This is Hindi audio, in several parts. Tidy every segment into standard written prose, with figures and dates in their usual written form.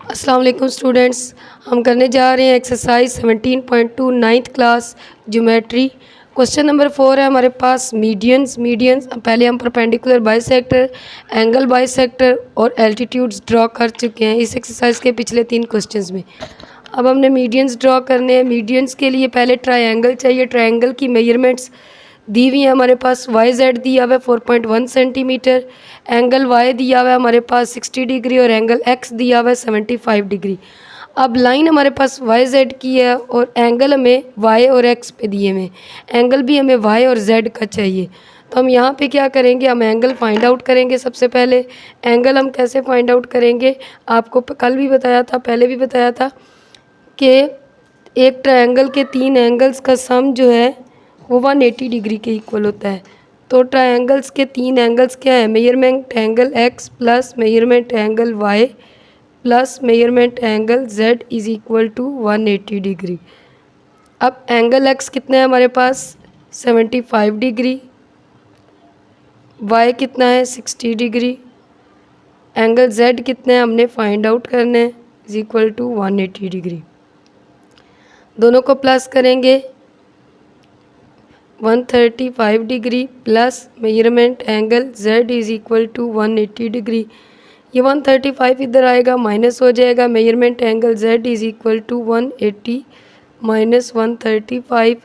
अस्सलाम वालेकुम स्टूडेंट्स, हम करने जा रहे हैं exercise 17.2 ninth class geometry. Question number 4 है हमारे पास मीडियंस। पहले हम परपेंडिकुलर बाइसेक्टर, एंगल बाइसेक्टर और एल्टीट्यूड्स ड्रॉ कर चुके हैं इस एक्सरसाइज के पिछले 3 क्वेश्चंस में। अब हमने मीडियंस ड्रॉ करने हैं। मीडियंस के लिए पहले ट्रायंगल चाहिए। ट्रायंगल की मेजरमेंट्स दी हुई है हमारे पास। वाई जेड दिया हुआ है 4.1 सेंटीमीटर, एंगल वाई दिया हुआ है हमारे पास 60 डिग्री और एंगल एक्स दिया हुआ है 75 डिग्री। अब लाइन हमारे पास वाई जेड की है और एंगल हमें वाई और एक्स पे दिए हुए। एंगल भी हमें वाई और जेड का चाहिए, तो हम यहाँ पे क्या करेंगे, हम एंगल फाइंड आउट करेंगे। सबसे पहले एंगल हम कैसे फाइंड आउट करेंगे, आपको कल भी बताया था, पहले भी बताया था कि एक ट्रायंगल के 3 एंगल्स का सम जो है वो 180 डिग्री के इक्वल होता है। तो ट्रायंगल्स के 3 एंगल्स क्या है, measurement angle X plus measurement angle Y plus measurement angle Z is equal to 180 degree. अब एंगल एक्स कितना है हमारे पास 75 डिग्री, वाई कितना है 60 डिग्री, एंगल जेड कितना है हमने फाइंड आउट करना है, इज़ इक्वल टू 180 डिग्री। दोनों को प्लस करेंगे 135 degree plus measurement angle Z is equal to 180 degree. ये 135 इधर आएगा, माइनस हो जाएगा। Measurement angle Z is equal to 180 minus 135,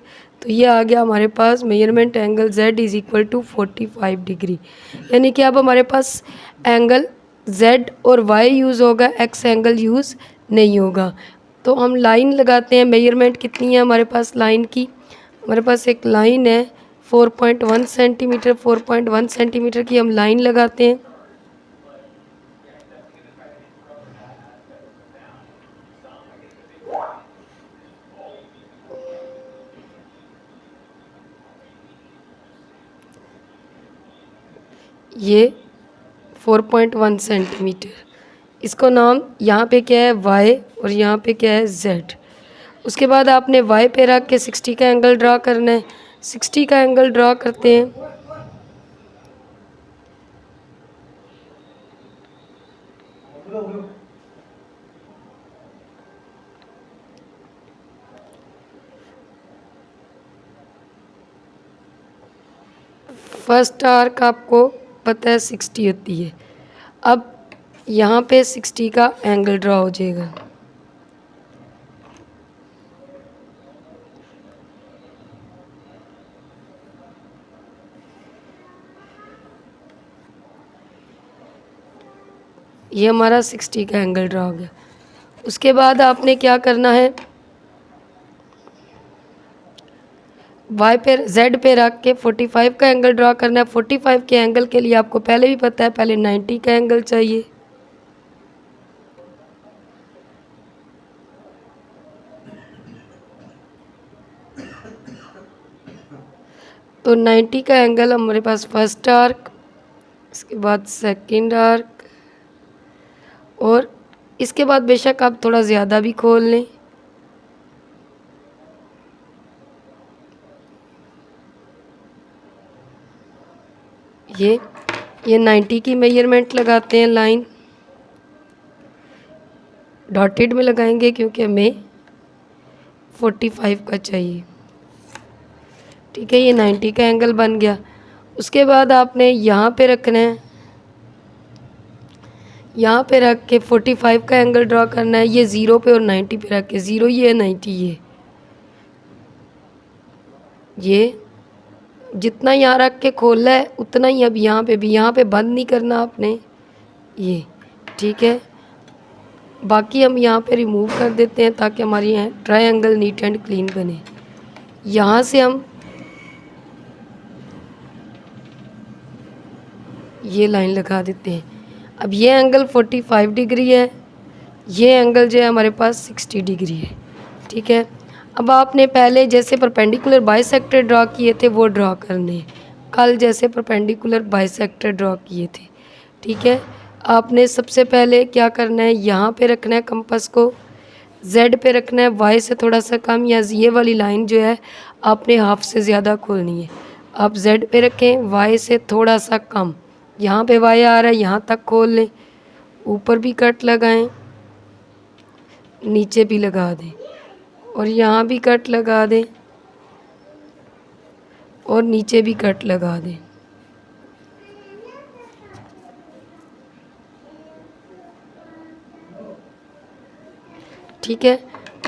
तो ये आ गया हमारे पास measurement angle Z is equal to 45 degree. यानी कि अब हमारे पास एंगल Z और Y यूज़ होगा, X एंगल यूज़ नहीं होगा। तो हम लाइन लगाते हैं। मेजरमेंट कितनी है हमारे पास लाइन की, हमारे पास एक लाइन है 4.1 सेंटीमीटर। 4.1 सेंटीमीटर की हम लाइन लगाते हैं। ये 4.1 सेंटीमीटर, इसको नाम यहाँ पे क्या है y और यहाँ पे क्या है z। उसके बाद आपने y पे रख के 60 का एंगल ड्रा करना है। 60 का एंगल ड्रा करते हैं। फर्स्ट आर्क आपको पता है 60 होती है। अब यहाँ पे 60 का एंगल ड्रा हो जाएगा। ये हमारा 60 का एंगल ड्रा हो गया। उसके बाद आपने क्या करना है, वाई पे जेड पे रख के 45 का एंगल ड्रा करना है। 45 के एंगल के लिए आपको पहले भी पता है, पहले 90 का एंगल चाहिए। तो 90 का एंगल हमारे पास फर्स्ट आर्क, इसके बाद सेकंड आर्क, और इसके बाद बेशक आप थोड़ा ज़्यादा भी खोल लें। ये 90 की मेजरमेंट लगाते हैं। लाइन डॉटेड में लगाएंगे क्योंकि हमें 45 का चाहिए। ठीक है, ये 90 का एंगल बन गया। उसके बाद आपने यहाँ पे रखना है, यहाँ पे रख के 45 का एंगल ड्रा करना है। ये 0 पे और 90 पे रख के, 0 ये 90 ये जितना यहाँ रख के खोला है उतना ही अब यहाँ पे भी, यहाँ पे बंद नहीं करना आपने ये। ठीक है, बाकी हम यहाँ पे रिमूव कर देते हैं ताकि हमारी यहाँ ट्रायंगल नीट एंड क्लीन बने। यहाँ से हम ये लाइन लगा देते हैं। अब ये एंगल 45 डिग्री है, ये एंगल जो है हमारे पास 60 डिग्री है। ठीक है, अब आपने पहले जैसे परपेंडिकुलर बाइसेक्टर ड्रा किए थे वो ड्रा करने हैं। कल जैसे परपेंडिकुलर बाइसेक्टर ड्रा किए थे। ठीक है, आपने सबसे पहले क्या करना है, यहाँ पे रखना है कंपास को, Z पे रखना है, Y से थोड़ा सा कम, या ये वाली लाइन जो है आपने हाफ से ज़्यादा खोलनी है। आप Z पे रखें, Y से थोड़ा सा कम, यहाँ पे Y आ रहा है, यहाँ तक खोल लें, ऊपर भी कट लगाएं। नीचे भी लगा दें और यहाँ भी कट लगा दें और नीचे भी कट लगा दें। ठीक है,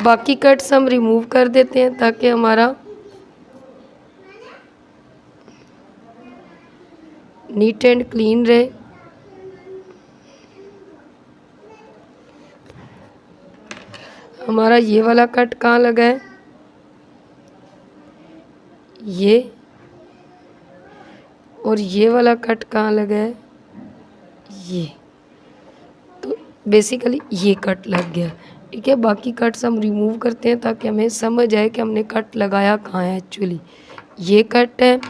बाकी कट्स हम रिमूव कर देते हैं ताकि हमारा नीट एंड क्लीन रहे। हमारा ये वाला कट कहाँ लगा है, ये, और ये वाला कट कहाँ लगा है, ये। तो बेसिकली ये कट लग गया। ठीक है, बाकी कट्स हम रिमूव करते हैं ताकि हमें समझ आए कि हमने कट लगाया कहाँ है एक्चुअली। ये कट है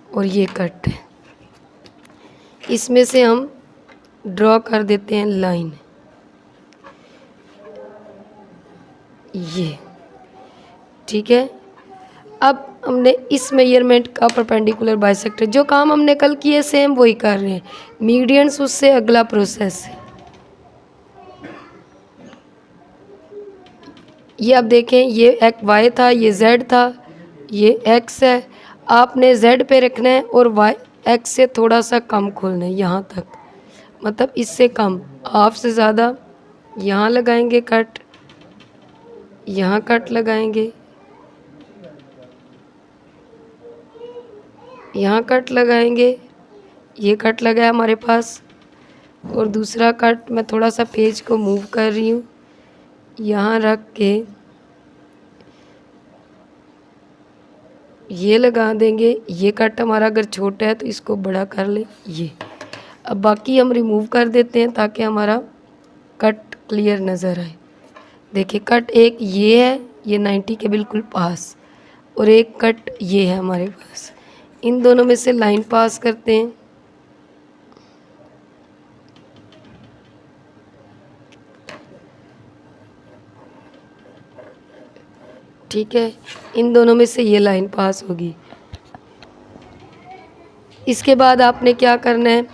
और ये कट है, इसमें से हम ड्रॉ कर देते हैं लाइन, ये। ठीक है, अब हमने इस मेजरमेंट का परपेंडिकुलर बाइसेक्टर, जो काम हमने कल किए सेम वही कर रहे हैं। मीडियंस उससे अगला प्रोसेस है। ये अब देखें, ये एक वाई था, ये जेड था, ये एक्स है। आपने जेड पे रखना है और वाई एक्स से थोड़ा सा कम खोलना है, यहाँ तक, मतलब इससे कम, हाफ से ज़्यादा। यहाँ लगाएंगे कट, यहाँ कट लगाएंगे, यहाँ कट लगाएंगे, ये कट लगा है हमारे पास। और दूसरा कट मैं थोड़ा सा पेज को मूव कर रही हूँ, यहाँ रख के ये लगा देंगे। ये कट हमारा अगर छोटा है तो इसको बड़ा कर ले, ये। अब बाकी हम रिमूव कर देते हैं ताकि हमारा कट क्लियर नज़र आए। देखिए, कट एक ये है, ये 90 के बिल्कुल पास, और एक कट ये है हमारे पास। इन दोनों में से लाइन पास करते हैं। ठीक है, इन दोनों में से ये लाइन पास होगी। इसके बाद आपने क्या करना है,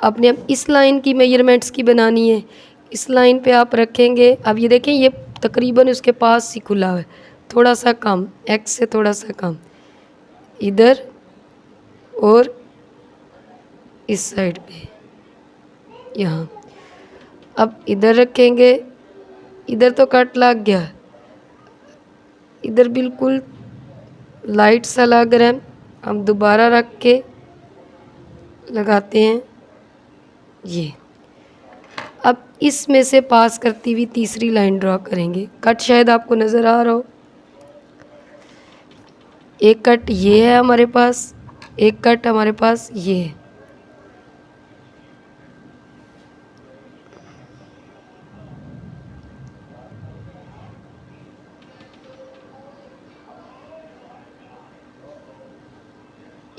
आपने अब इस लाइन की मेजरमेंट्स की बनानी है। इस लाइन पे आप रखेंगे। अब ये देखें, ये तकरीबन उसके पास ही खुला है, थोड़ा सा कम, एक्स से थोड़ा सा कम, इधर और इस साइड पे, यहाँ। अब इधर रखेंगे, इधर तो कट लग गया, इधर बिल्कुल लाइट सा लग रहा है। हम दोबारा रख के लगाते हैं ये। अब इसमें से पास करती हुई तीसरी लाइन ड्रॉ करेंगे। कट शायद आपको नज़र आ रहा हो, एक कट ये है हमारे पास, एक कट हमारे पास ये है।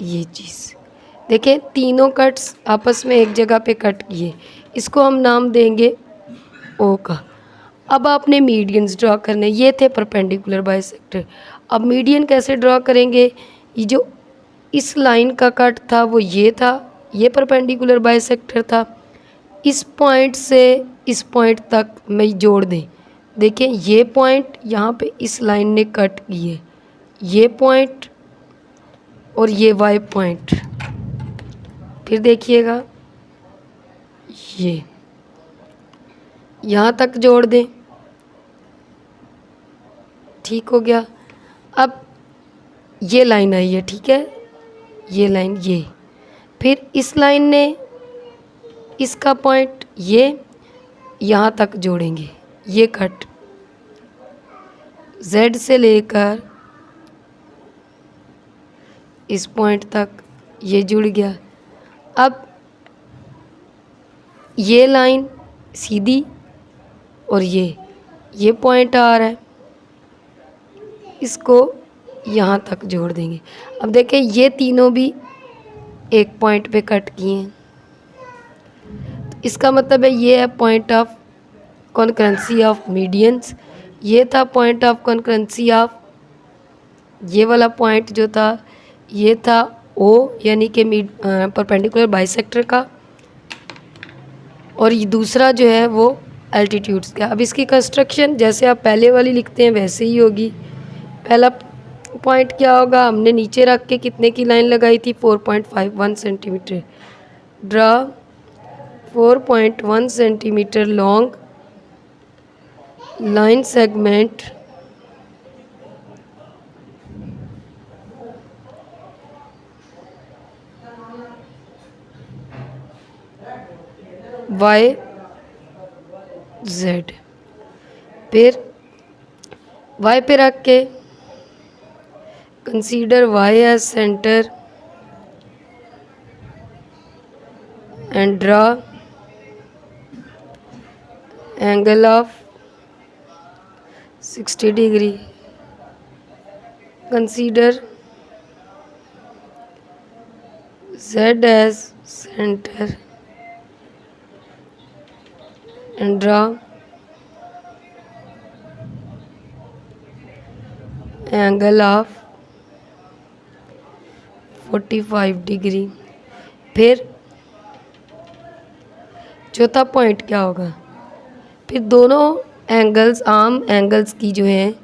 ये चीज़ देखें, तीनों कट्स आपस में एक जगह पे कट किए, इसको हम नाम देंगे ओ का। अब आपने मीडियंस ड्रॉ करने, ये थे परपेंडिकुलर बाइसेक्टर। अब मीडियन कैसे ड्रॉ करेंगे, ये जो इस लाइन का कट था वो ये था, ये परपेंडिकुलर बाइसेक्टर था। इस पॉइंट से इस पॉइंट तक मैं जोड़ दें। देखें, ये पॉइंट यहाँ पे इस लाइन ने कट किए, ये पॉइंट और ये वाई पॉइंट। फिर देखिएगा, ये यहाँ तक जोड़ दें। ठीक हो गया। अब ये लाइन आई है, ठीक है, ये लाइन, ये। फिर इस लाइन ने इसका पॉइंट ये यहाँ तक जोड़ेंगे, ये कट Z से लेकर इस पॉइंट तक ये जुड़ गया। अब ये लाइन सीधी और ये पॉइंट आ रहा है, इसको यहाँ तक जोड़ देंगे। अब देखें, ये तीनों भी एक पॉइंट पे कट किए हैं, तो इसका मतलब है ये है point of concurrency of medians. ये था पॉइंट ऑफ कॉन्करेंसी ऑफ, ये वाला पॉइंट जो था ये था ओ, यानी कि परपेंडिकुलर बाइसेक्टर का। और ये दूसरा जो है वो एल्टीट्यूड्स का। अब इसकी कंस्ट्रक्शन जैसे आप पहले वाली लिखते हैं वैसे ही होगी। पहला पॉइंट क्या होगा, हमने नीचे रख के कितने की लाइन लगाई थी, 4.51 centimetre. Draw 4.1 centimetre long line segment Y Z. फिर वाई पे रख के consider Y as centre and draw angle of 60 degree. Consider Z as center and draw angle of 45 degree. फिर चौथा पॉइंट क्या होगा, फिर दोनों एंगल्स आर्म एंगल्स की जो है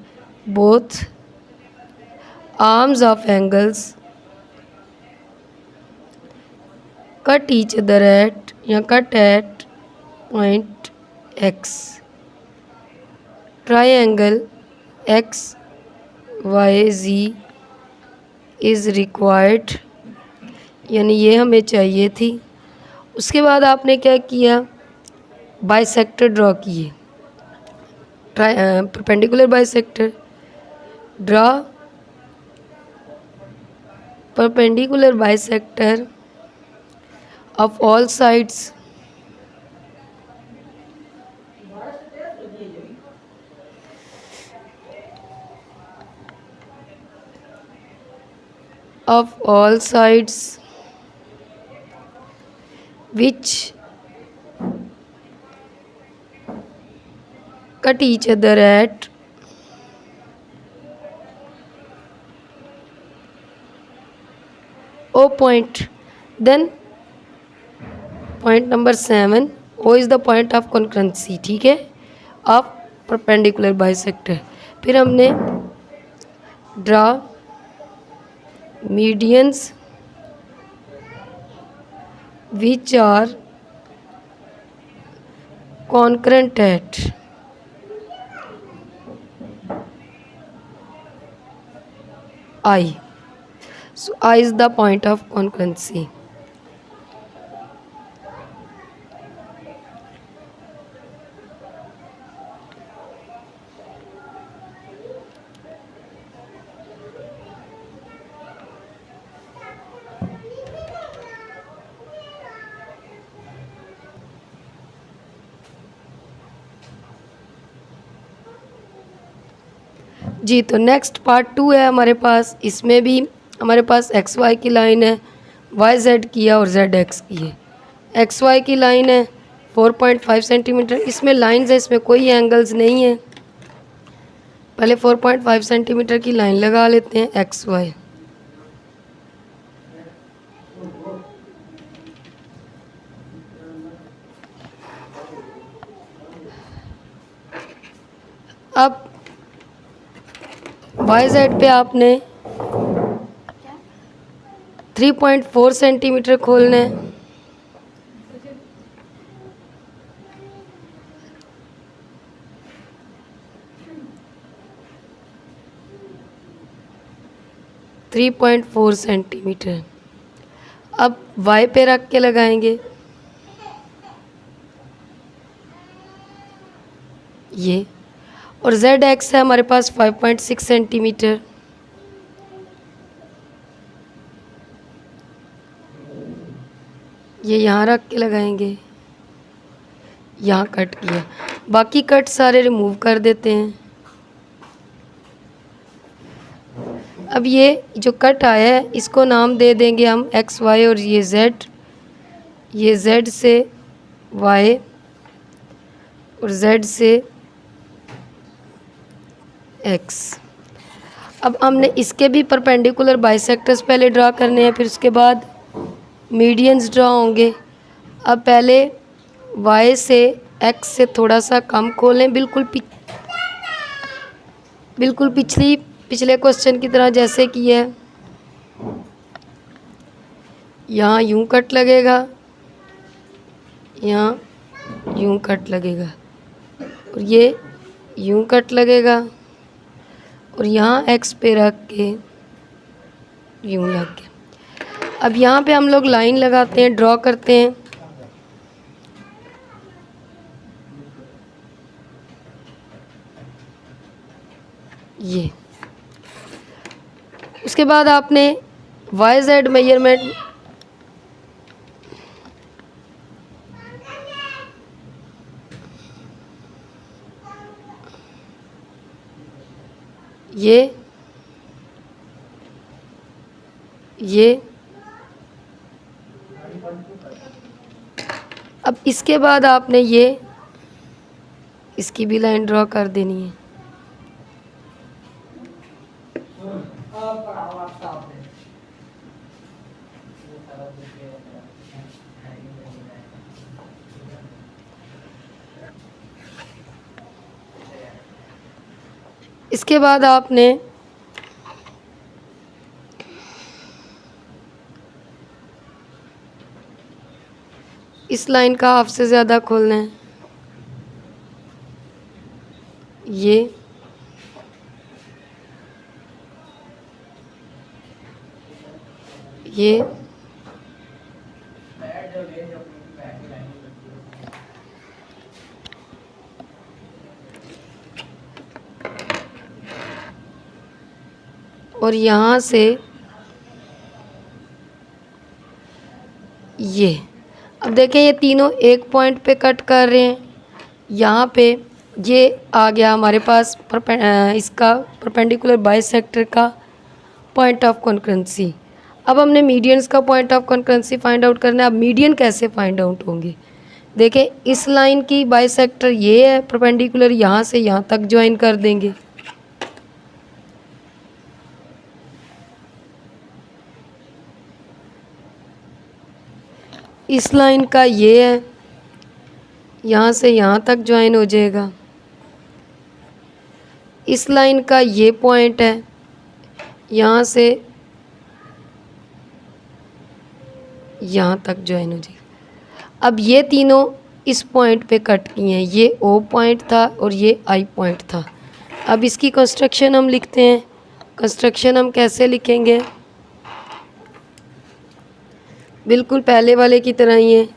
both arms of angles cut each other at या cut at point X. Triangle X Y Z is required, यानी ये हमें चाहिए थी। उसके बाद आपने क्या किया, बाइसेक्टर ड्रॉ किए, perpendicular bisector. Draw perpendicular bisector of all sides which cut each other at O point. Then point number 7, O is the point of concurrency, ठीक है, ऑफ परपेंडिकुलर बाइसेक्टर। फिर हमने draw medians which are concurrent at I. So I is the point of concurrency. जी, तो नेक्स्ट पार्ट 2 है हमारे पास। इसमें भी हमारे पास एक्स वाई की लाइन है, वाई जेड की है और जेड एक्स की है। एक्स वाई की लाइन है 4.5 सेंटीमीटर, इसमें लाइंस है, इसमें कोई एंगल्स नहीं है। पहले 4.5 सेंटीमीटर की लाइन लगा लेते हैं एक्स वाई। अब वाई जेड पे आपने 3.4 सेंटीमीटर खोलना है। थ्री 3.4 सेंटीमीटर अब वाई पे रख के लगाएंगे ये, और जेड एक्स है हमारे पास 5.6 सेंटीमीटर। ये यहाँ रख के लगाएंगे, यहाँ कट किया, बाकी कट सारे रिमूव कर देते हैं। अब ये जो कट आया है इसको नाम दे देंगे हम एक्स वाई, और ये जेड से वाई और जेड से एक्स। अब हमने इसके भी परपेंडिकुलर बाइसेक्टर्स पहले ड्रा करने हैं, फिर उसके बाद मीडियंस ड्रा होंगे। अब पहले वाई से एक्स से थोड़ा सा कम खोलें, बिल्कुल पिछले क्वेश्चन की तरह जैसे कि है। यहाँ यूं कट लगेगा, यहाँ यूं कट लगेगा, और ये यूं कट लगेगा, और यहाँ एक्स पे रख के यूं लग गया। अब यहाँ पे हम लोग लाइन लगाते हैं, ड्रॉ करते हैं। ये उसके बाद आपने वाई जेड मेजरमेंट ये अब इसके बाद आपने इसकी भी लाइन ड्रॉ कर देनी है। इसके बाद आपने इस लाइन का हाफ से ज़्यादा खोलना है। ये और यहाँ से ये। अब देखें ये तीनों एक पॉइंट पे कट कर रहे हैं। यहाँ पे ये आ गया हमारे पास इसका परपेंडिकुलर बाइसेक्टर का पॉइंट ऑफ कॉन्करेंसी। अब हमने मीडियंस का point of concurrency find out करना है। अब मीडियन कैसे फाइंड आउट होंगे, देखें इस लाइन की बाइसेक्टर ये है, परपेंडिकुलर यहाँ से यहाँ तक ज्वाइन कर देंगे। इस लाइन का ये है, यहाँ से यहाँ तक ज्वाइन हो जाएगा। इस लाइन का ये पॉइंट है, यहाँ से यहाँ तक ज्वाइन हो जाएगा। अब ये तीनों इस पॉइंट पे कट किए हैं, ये ओ पॉइंट था और ये आई पॉइंट था। अब इसकी कंस्ट्रक्शन हम लिखते हैं। कंस्ट्रक्शन हम कैसे लिखेंगे, बिल्कुल पहले वाले की तरह ही है।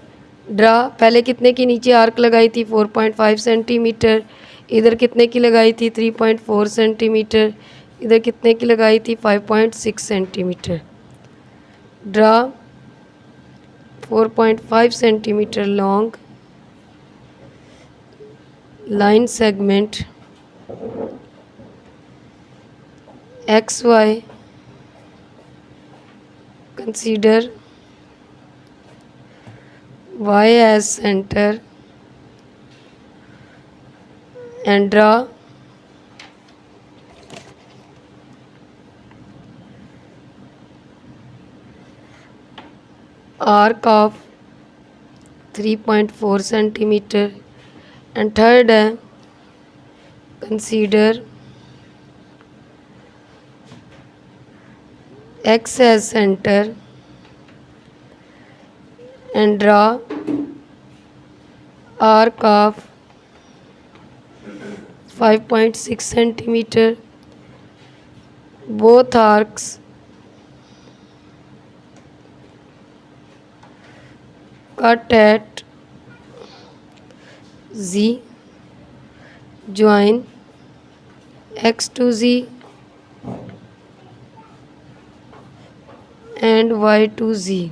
ड्रा, पहले कितने की नीचे आर्क लगाई थी 4.5 सेंटीमीटर, इधर कितने की लगाई थी 3.4 सेंटीमीटर, इधर कितने की लगाई थी 5.6 centimetre. Draw 4.5 centimetre long line segment XY, consider Y as center and draw arc of 3.4 centimeter. And third, consider X as center and draw arc of 5.6 centimeter. Both arcs cut at Z, join X to Z and Y to Z.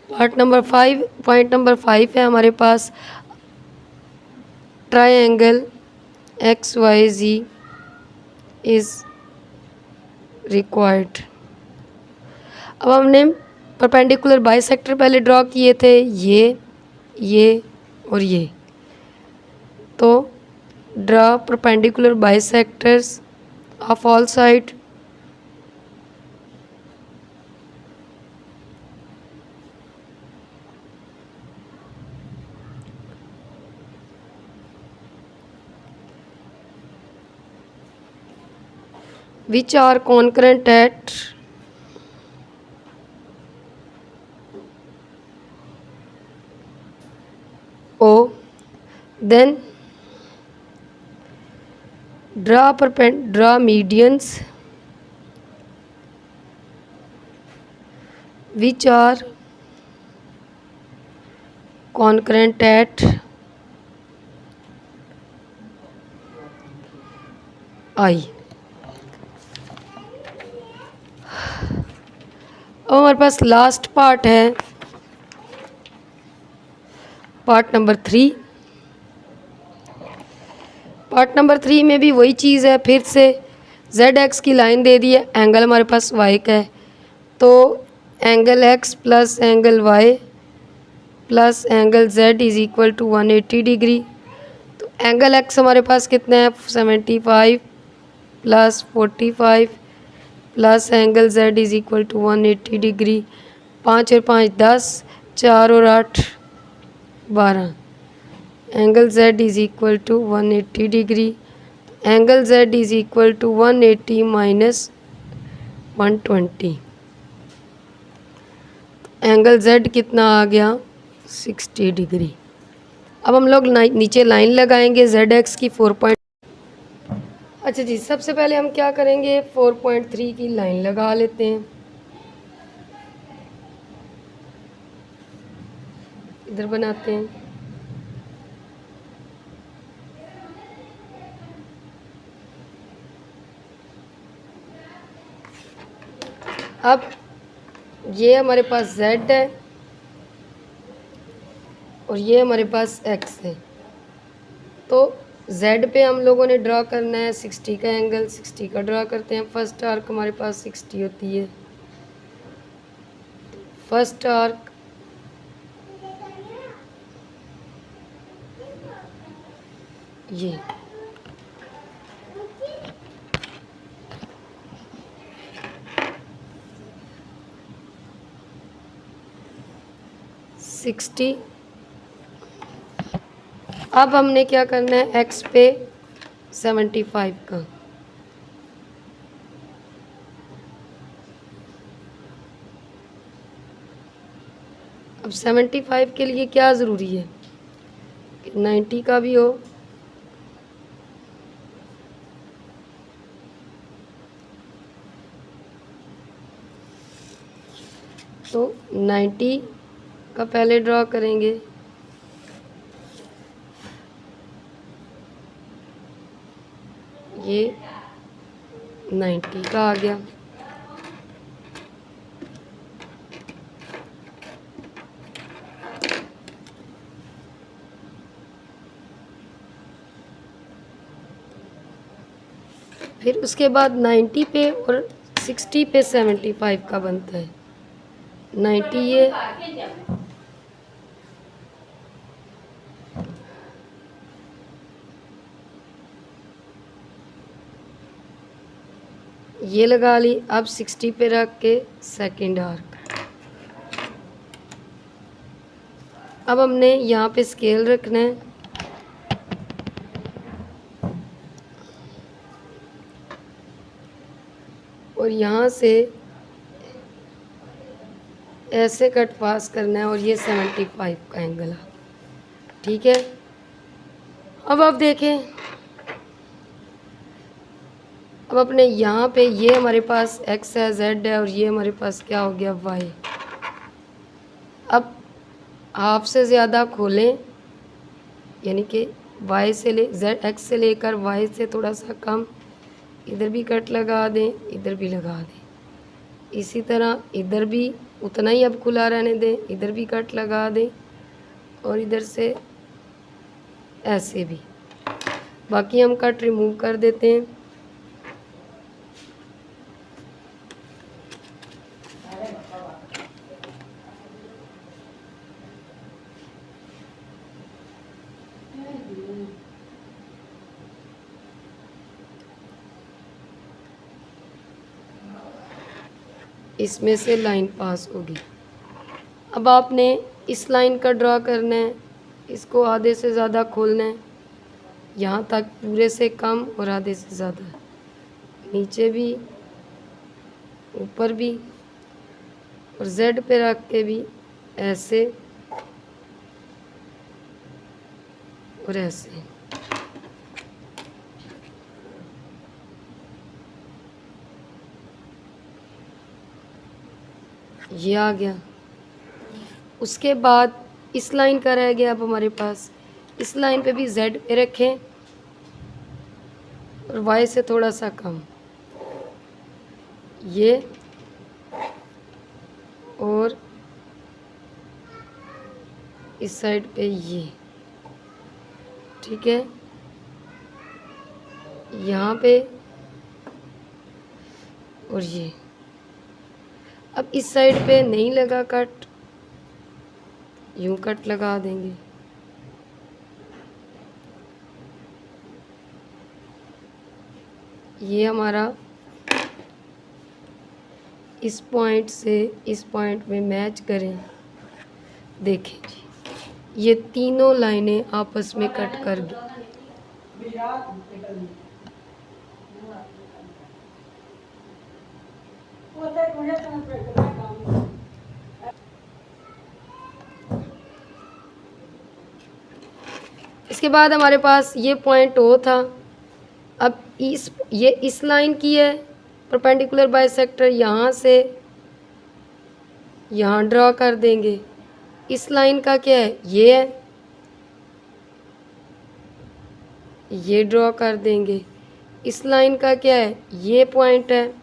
Point number 5 है हमारे पास, ट्रायंगल XYZ इज रिक्वायर्ड। अब हमने परपेंडिकुलर बाइसेक्टर पहले ड्रॉ किए थे, ये और ये। तो draw perpendicular bisectors of all side. which are concurrent at O, then draw medians which are concurrent at I। अब हमारे पास लास्ट पार्ट है, पार्ट नंबर 3। पार्ट नंबर 3 में भी वही चीज़ है, फिर से जेड एक्स की लाइन दे दी है, एंगल हमारे पास वाई का है, तो angle X plus angle Y plus angle Z is equal to 180 degree. तो एंगल एक्स हमारे पास कितना है 75 plus 45 plus angle Z is equal to 180 degree. 5 और 5 10, 4 और 8 12। Angle Z is equal to 180 degree. Angle Z is equal to 180 minus 120। Angle Z कितना आ गया 60 डिग्री। अब हम लोग नीचे लाइन लगाएंगे जेड एक्स की 4 अच्छा जी, सबसे पहले हम क्या करेंगे 4.3 की लाइन लगा लेते हैं। इधर बनाते हैं। अब ये हमारे पास z है और ये हमारे पास x है, तो z पे हम लोगों ने ड्रा करना है 60 का एंगल। 60 का ड्रा करते हैं। फर्स्ट आर्क हमारे पास 60 होती है। फर्स्ट आर्क ये सिक्सटी। अब हमने क्या करना है x पे 75 का। अब 75 के लिए क्या ज़रूरी है कि 90 का भी हो, तो 90 का पहले ड्रॉ करेंगे। ये 90 का आ गया। फिर उसके बाद 90 पे और 60 पे 75 का बनता है। 90 ये लगा ली। अब 60 पे रख के सेकंड आर्क। अब हमने यहाँ पे स्केल रखना है और यहाँ से ऐसे कट पास करना है और ये 75 का एंगल है। ठीक है। अब आप देखें, अब अपने यहाँ पे ये हमारे पास x है, z है और ये हमारे पास क्या हो गया y। अब हाफ से ज़्यादा खोलें, यानी कि y से x से लेकर y से थोड़ा सा कम। इधर भी कट लगा दें, इधर भी लगा दें। इसी तरह इधर भी उतना ही अब खुला रहने दें, इधर भी कट लगा दें और इधर से ऐसे भी। बाकी हम कट रिमूव कर देते हैं। इसमें से लाइन पास होगी। अब आपने इस लाइन का ड्रा करना है, इसको आधे से ज़्यादा खोलना है, यहाँ तक पूरे से कम और आधे से ज़्यादा। नीचे भी, ऊपर भी, और Z पे रख के भी ऐसे और ऐसे। ये आ गया। उसके बाद इस लाइन का रह गया अब हमारे पास। इस लाइन पे भी Z पे रखें और Y से थोड़ा सा कम, ये और इस साइड पे ये, ठीक है। यहाँ पे और ये। अब इस साइड पे नहीं लगा कट, यूं कट लगा देंगे। ये हमारा इस पॉइंट से इस पॉइंट में मैच करें। देखें जी, ये तीनों लाइनें आपस में कट कर गई। इसके बाद हमारे पास ये पॉइंट O था। अब ये इस लाइन की है परपेंडिकुलर बाइसेक्टर, यहाँ से यहाँ ड्रॉ कर देंगे। इस लाइन का क्या है, ये है, ये ड्रॉ कर देंगे। इस लाइन का क्या है, ये पॉइंट है,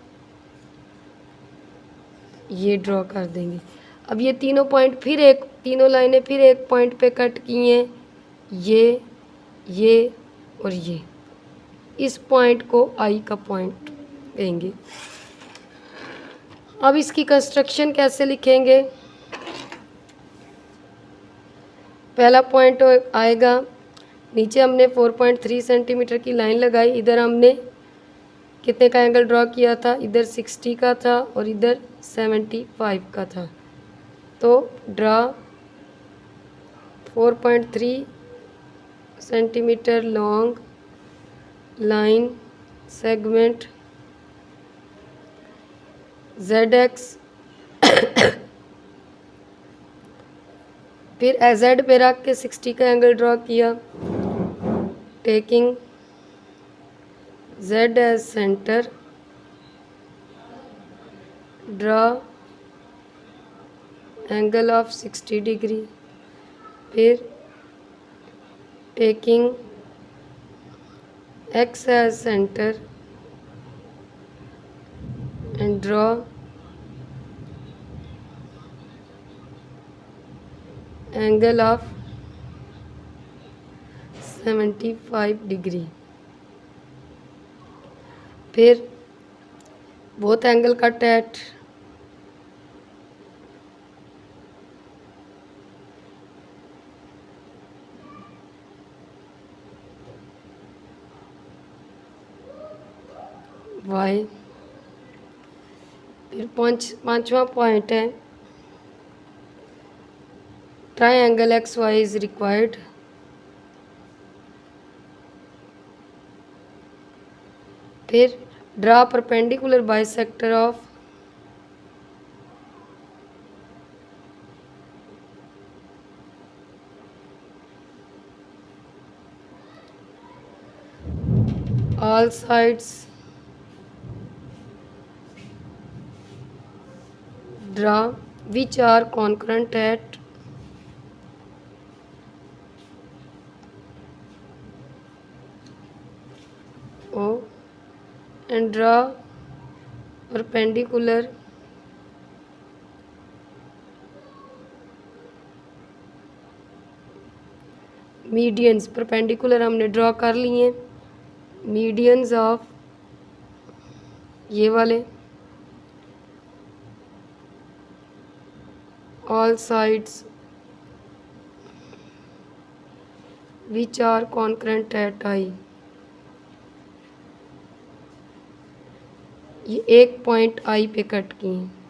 ये ड्रॉ कर देंगे। अब ये तीनों पॉइंट फिर तीनों लाइनें फिर एक पॉइंट पे कट की हैं, ये और ये। इस पॉइंट को I का पॉइंट कहेंगे। अब इसकी कंस्ट्रक्शन कैसे लिखेंगे। पहला पॉइंट आएगा, नीचे हमने 4.3 सेंटीमीटर की लाइन लगाई। इधर हमने कितने का एंगल ड्रॉ किया था, इधर 60 का था और इधर 75 का था। तो draw 4.3 centimeter long line segment ZX फिर Z पे रख के 60 का एंगल ड्रॉ किया, taking Z as center, draw angle of 60 degree, फिर taking X as centre and draw angle of 75 degree. फिर both angle cut at Y। फिर पांचवा पॉइंट है, ट्रायंगल XY इज रिक्वायर्ड। फिर draw perpendicular bisector of all sides, draw which are concurrent at O and draw perpendicular medians। Perpendicular हमने ड्रॉ कर लिए, मीडियंस ऑफ ये वाले all sides which are concurrent at I। ये एक पॉइंट I पे कट किए।